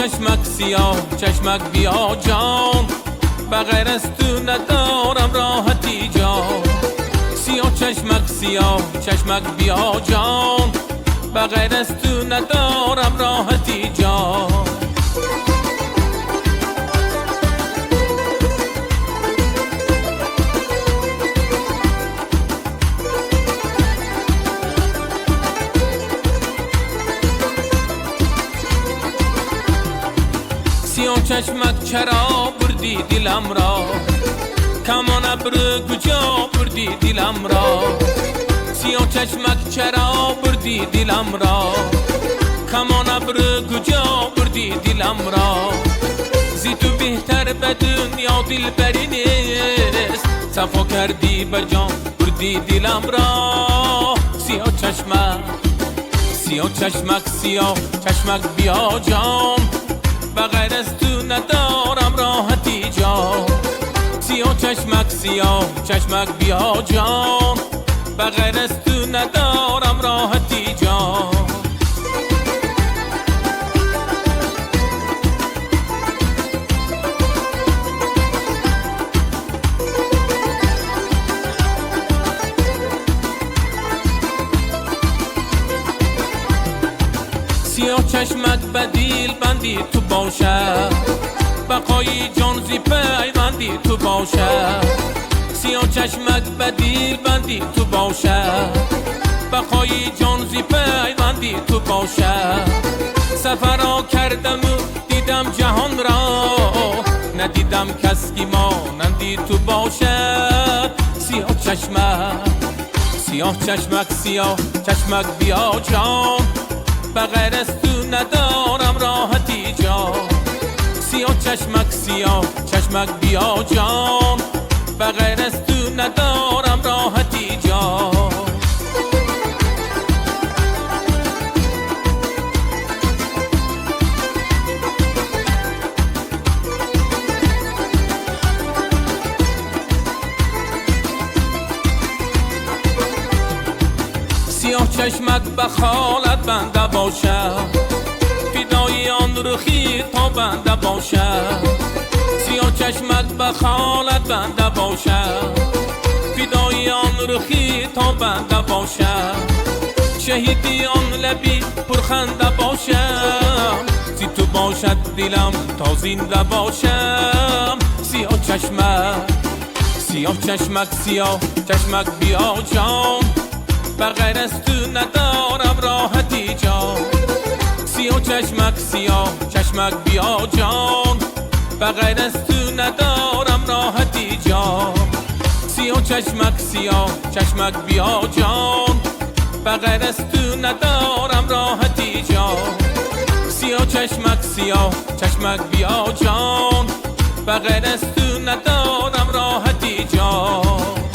چشمک سیاه چشمک بیا جان، بغیر از تو ندارم راحتی جان. سیاه چشمک بیا جان، بغیر از تو ندارم راحتی جان. سیاه چشمک چرا بردی دلم را، کمان ابر کجا بردی دلم را. سیاه چشمک چرا بردی دلم را، کمان ابر کجا بردی دلم را. زی تو بهتر به دنیا دلبری نیست، صفا کردی بر جان بردی دلم را. سیاه چشمک بیا جان، بغیر از تو ندارم راحتی جان. سیاه چشمک بیا جان، بغیر از تو ندارم راحتی جان. سیاه چشمک بدیل بندی تو باشه، بقای جان زی پیوندی تو باشه. سیاه چشمک بدیل بندی تو باشه، بقای جان زی پیوندی تو باشه. سفرها کردم و دیدم جهان را، ندیدم کس کی مانندی تو باشه. سیاه چشمک بیا جان، بغیر از تو ندارم راحتی جان. سیاه چشمک بیا جان، بغیر از تو ندارم راحتی جان. سیاه چشمک به خالت بنده باشه، فدای آن رخی تا بنده باشه. سیاه چشمک به خالت بنده باشه، فدای آن رخی تا بنده باشه. شهیدی آن لبی پرخنده باشه، زی تو باشد دلم تا زنده باشم. سیاه چشمک بیا جان، بغیر از تو ندارم راحتی جان. سیاه چشمک بیا جان، بغیر از تو ندارم راحتی جان. سیاه چشمک بیا جان، بغیر از تو ندارم راحتی جان. سیاه چشمک بیا جان، بغیر از تو ندارم راحتی جان.